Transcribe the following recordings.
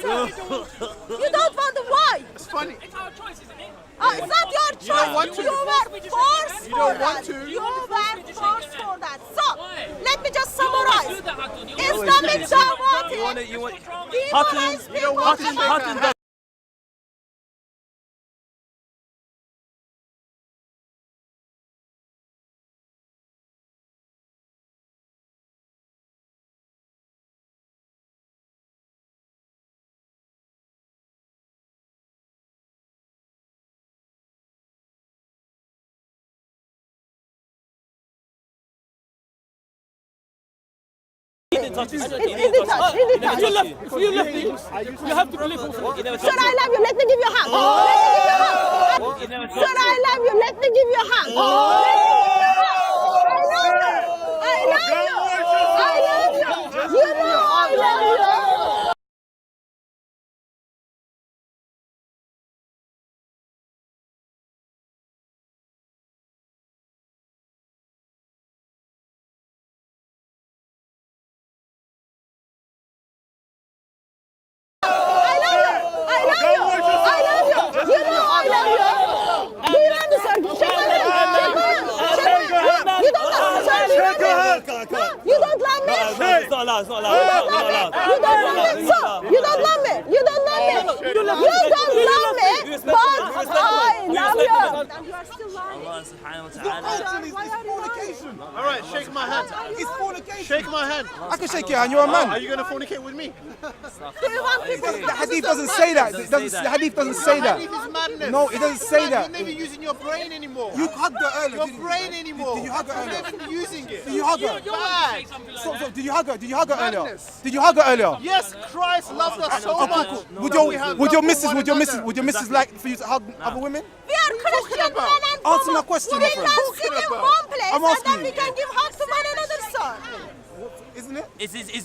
answer. You don't want to. Why? It's funny. It's our choice, isn't it? Oh, it's not your choice. don't want to. You were forced You for don't that. want to. You were forced for that. So, Why? let me just You always summarize. do that, Hatun. You Islamic always do that. Jamaat You want demonize You don't people want to and shake Hatun hands. in the touch. If you left me, you have to believe him. Sir, I love you. Let me give you a hug. Let me give you a hug. Sir, I love you. Let me give you a hug. I love you. I love you. You know I love you. You don't love me. It's not allowed. It's not allowed. You don't love me. So, you don't love me. You don't love me. You don't love me. But I love you. And you are still lying. Allah subhanahu wa ta'ala. All right, shake my hand. It's fornication. Shake my hand. I can shake your hand. You're a man. Are you going to fornicate with me? Do you want people to The hadith doesn't say that. The hadith doesn't say that. Hadith is madness. No, it doesn't say You're that. not even using your brain anymore. You hugged her earlier. Your didn't you? brain anymore. Did you hug her You're earlier? not even using it. Did you hug her? Bad. So, did you hug her? Did you hug her earlier? Madness. Did you hug her earlier? Yes, Christ loved us so much. Would your missus like for you to hug other women? We are Christian about? men and Answer women. my question, We my can friend. sit in about? one place I'm and asking then we you. can give hugs to one another, sir. Isn't it?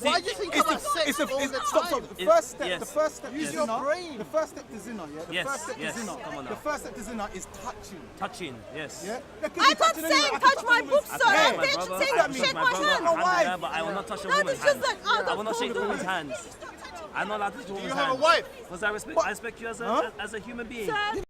Why do you think about sex all the Stop. time? The first step. yes. The first step Use to your zina. brain. The first step to zina. Yeah. The Yes, first step yes. to zina. Come on now. The first step to zina is touching. Touching, yes. Yeah. There can I'm be not touching saying anywhere. touch my boobs, sir. touch I'm my saying brother, I shake touch my my brother, hand. alhamdulillah, but I will not touch a That woman's is just hands. like out I of will not shake a control. woman's hands. I'm not allowed to touch a woman's you have a hands. wife? Because I respect you as a human being. Sir,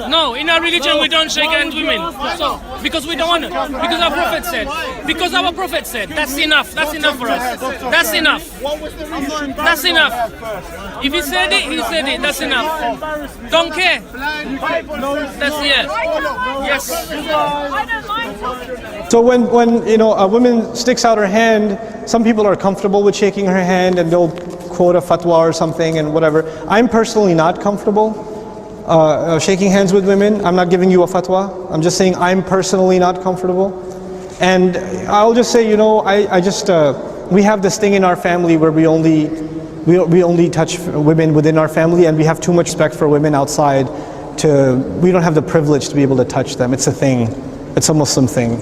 No, in our religion we don't shake hands with women. So, because we don't want to. Because our prophet said. Because our prophet said. That's enough. That's enough for us. That's enough. What was the reason? That's enough. If he said it, he said it. That's enough. Don't care. That's it. Yes. So when a woman sticks out her hand, some people are comfortable with shaking her hand and they'll quote a fatwa or something and whatever. I'm personally not comfortable shaking hands with women. I'm not giving you a fatwa. I'm just saying I'm personally not comfortable. And I'll just say, we have this thing in our family where we only touch women within our family, and we have too much respect for women outside. We don't have the privilege to be able to touch them. It's a thing. It's a Muslim thing.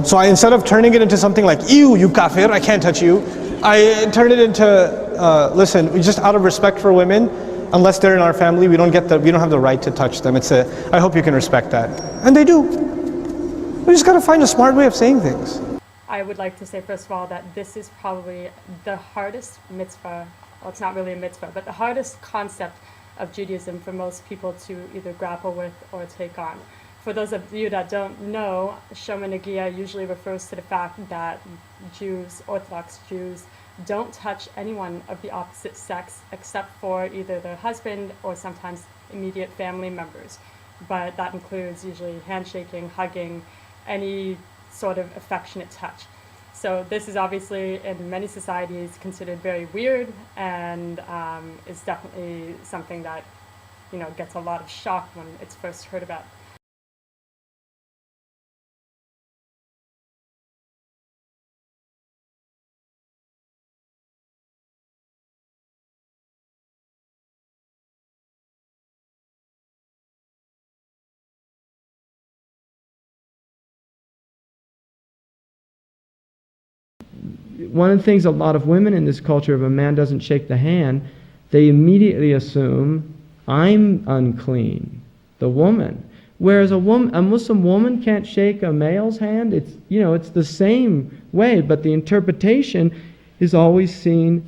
So instead of turning it into something like, ew, you kafir, I can't touch you, I turn it into, listen, just out of respect for women, unless they're in our family, we don't have the right to touch them. I hope you can respect that. And they do. We just gotta find a smart way of saying things. I would like to say, first of all, that this is probably the hardest mitzvah, well, it's not really a mitzvah, but the hardest concept of Judaism for most people to either grapple with or take on. For those of you that don't know, Shomer Negiah usually refers to the fact that Jews, Orthodox Jews, don't touch anyone of the opposite sex except for either their husband or sometimes immediate family members. But that includes usually handshaking, hugging, any sort of affectionate touch. So this is obviously in many societies considered very weird, and is definitely something that gets a lot of shock when it's first heard about. One of the things a lot of women in this culture, if a man doesn't shake the hand, they immediately assume I'm unclean, the woman. Whereas a Muslim woman can't shake a male's hand. It's, you know, it's the same way, but the interpretation is always seen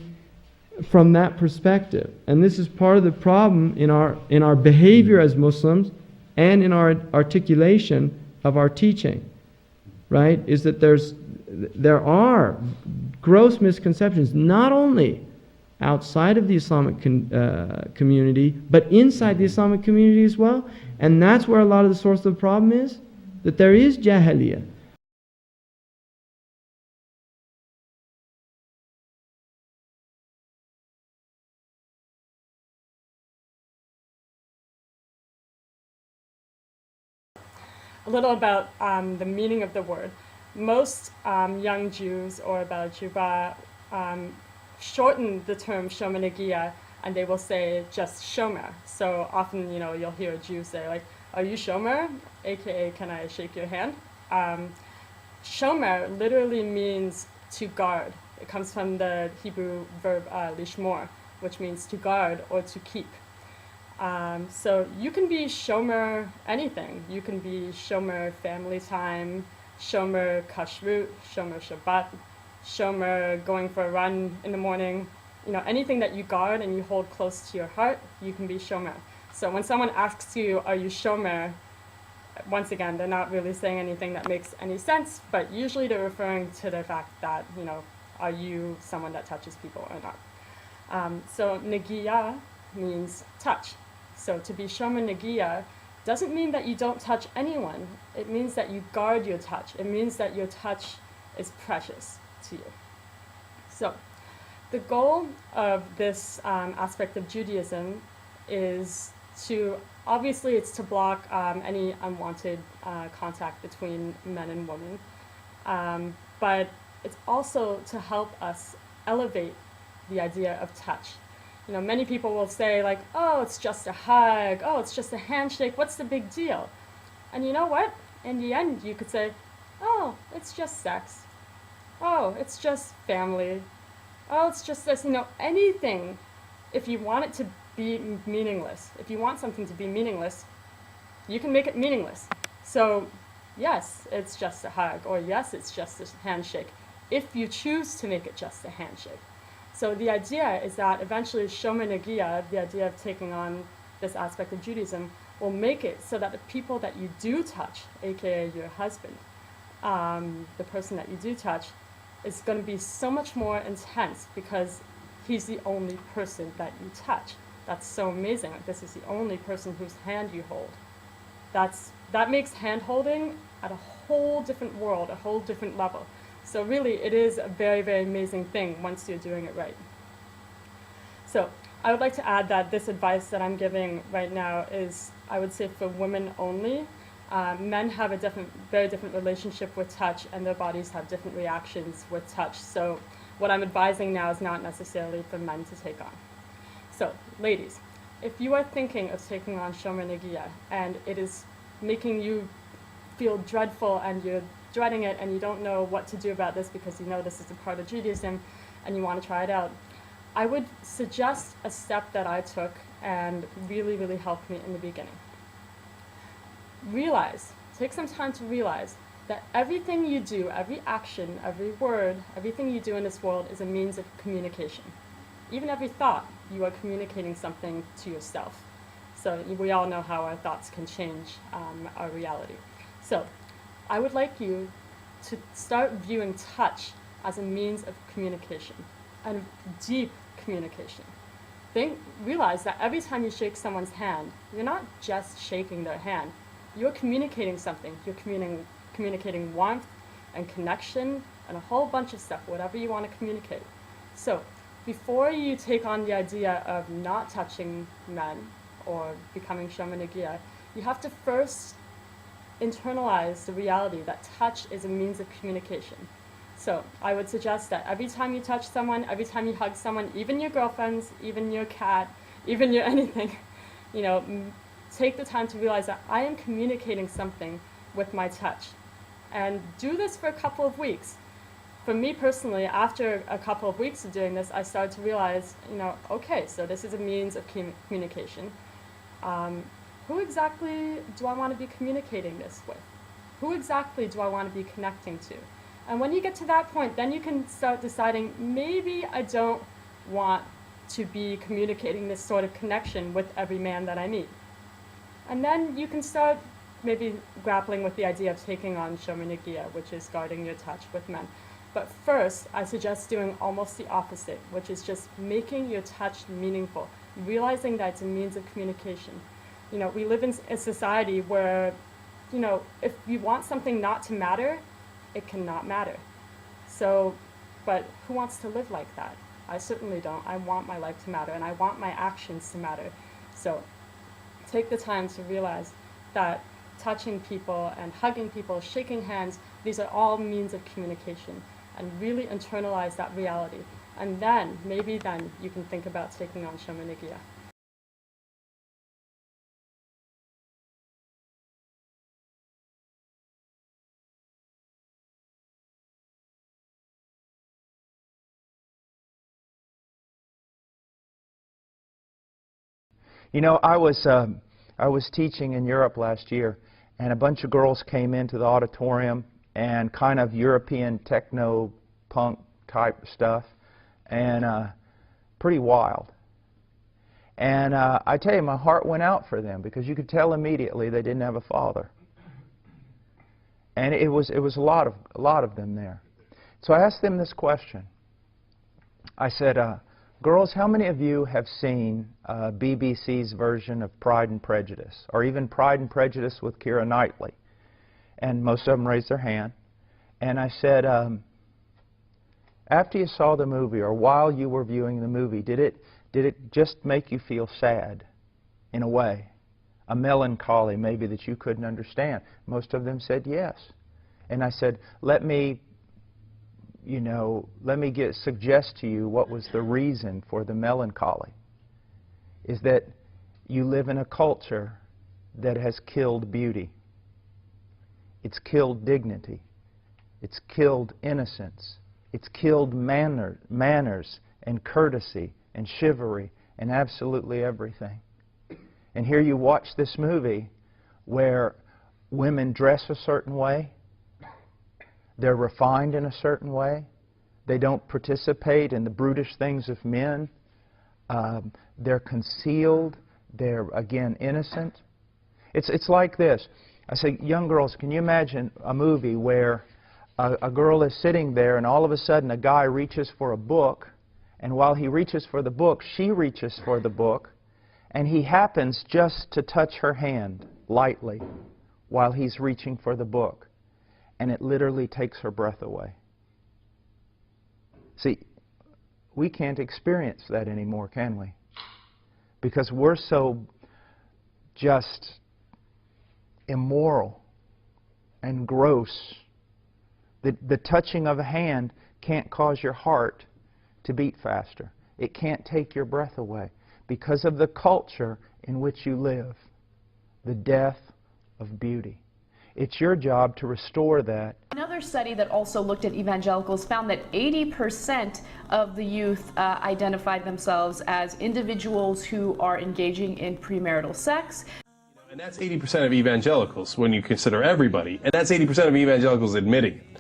from that perspective. And this is part of the problem in our behavior as Muslims and in our articulation of our teaching, right? Is that there are gross misconceptions, not only outside of the Islamic community, but inside the Islamic community as well. And that's where a lot of the source of the problem is, that there is jahiliyyah. A little about the meaning of the word. Most young Jews or Bal-Juba shorten the term Shomer Negiah, and they will say just Shomer. So often, you know, you'll hear a Jew say, like, "Are you Shomer?" AKA, "Can I shake your hand?" Shomer literally means to guard. It comes from the Hebrew verb lishmor, which means to guard or to keep. So you can be Shomer anything. You can be Shomer family time, Shomer kashrut, Shomer Shabbat, Shomer going for a run in the morning. You know, anything that you guard and you hold close to your heart, you can be Shomer. So when someone asks you, "Are you Shomer?" once again, they're not really saying anything that makes any sense, but usually they're referring to the fact that, you know, are you someone that touches people or not? So Negiah means touch. So to be Shomer Negiah doesn't mean that you don't touch anyone. It means that you guard your touch. It means that your touch is precious to you. So the goal of this aspect of Judaism is to, obviously it's to block any unwanted contact between men and women, but it's also to help us elevate the idea of touch. You know, many people will say, like, "Oh, it's just a hug, oh, it's just a handshake, what's the big deal?" And you know what? In the end, you could say, "Oh, it's just sex. Oh, it's just family. Oh, it's just this," you know, anything. If you want it to be meaningless, if you want something to be meaningless, you can make it meaningless. So yes, it's just a hug, or yes, it's just a handshake, if you choose to make it just a handshake. So the idea is that eventually Shomer Negiah, the idea of taking on this aspect of Judaism, will make it so that the people that you do touch, aka your husband, the person that you do touch, is going to be so much more intense because he's the only person that you touch. That's so amazing. Like, this is the only person whose hand you hold. That makes hand holding at a whole different world, a whole different level. So really, it is a very, very amazing thing once you're doing it right. So I would like to add that this advice that I'm giving right now is, I would say, for women only. Men have a very different relationship with touch, and their bodies have different reactions with touch. So what I'm advising now is not necessarily for men to take on. So ladies, if you are thinking of taking on Shomer Negiah and it is making you feel dreadful and you're dreading it and you don't know what to do about this because you know this is a part of Judaism and you want to try it out, I would suggest a step that I took and really, really helped me in the beginning. Take some time to realize that everything you do, every action, every word, everything you do in this world is a means of communication. Even every thought, you are communicating something to yourself. So we all know how our thoughts can change our reality. So I would like you to start viewing touch as a means of communication, and deep communication. Realize that every time you shake someone's hand, you're not just shaking their hand, you're communicating something. You're communicating warmth and connection and a whole bunch of stuff, whatever you want to communicate. So before you take on the idea of not touching men or becoming Shomer Negiah, you have to first internalize the reality that touch is a means of communication. So I would suggest that every time you touch someone, every time you hug someone, even your girlfriends, even your cat, even your anything, you know, take the time to realize that I am communicating something with my touch. And do this for a couple of weeks. for me personally, after a couple of weeks of doing this, I started to realize, okay, so this is a means of communication. Who exactly do I want to be communicating this with? Who exactly do I want to be connecting to? And when you get to that point, then you can start deciding, maybe I don't want to be communicating this sort of connection with every man that I meet. And then you can start maybe grappling with the idea of taking on Shomer Negiah, which is guarding your touch with men. But first, I suggest doing almost the opposite, which is just making your touch meaningful, realizing that it's a means of communication. We live in a society where, if you want something not to matter, it cannot matter. So, but who wants to live like that? I certainly don't. I want my life to matter, and I want my actions to matter. So take the time to realize that touching people and hugging people, shaking hands, these are all means of communication, and really internalize that reality. And then, maybe then, you can think about taking on Shomer Negiah. I was teaching in Europe last year, and a bunch of girls came into the auditorium, and kind of European techno-punk type stuff, and pretty wild. And I tell you, my heart went out for them, because you could tell immediately they didn't have a father. And it was a lot of them there. So I asked them this question. I said, girls, how many of you have seen BBC's version of Pride and Prejudice, or even Pride and Prejudice with Keira Knightley? And most of them raised their hand. And I said, after you saw the movie, or while you were viewing the movie, did it just make you feel sad, in a way? A melancholy, maybe, that you couldn't understand? Most of them said yes. And I said, let me suggest to you what was the reason for the melancholy. Is that you live in a culture that has killed beauty. It's killed dignity. It's killed innocence. It's killed manners and courtesy and chivalry and absolutely everything. And here you watch this movie where women dress a certain way. They're refined in a certain way. They don't participate in the brutish things of men. They're concealed. They're, again, innocent. It's like this. I say, young girls, can you imagine a movie where a girl is sitting there and all of a sudden a guy reaches for a book, and while he reaches for the book, she reaches for the book, and he happens just to touch her hand lightly while he's reaching for the book, and it literally takes her breath away. See, we can't experience that anymore, can we? Because we're so just immoral and gross that the touching of a hand can't cause your heart to beat faster. It can't take your breath away because of the culture in which you live, the death of beauty. It's your job to restore that. Another study that also looked at evangelicals found that 80% of the youth identified themselves as individuals who are engaging in premarital sex. And that's 80% of evangelicals when you consider everybody. And that's 80% of evangelicals admitting it.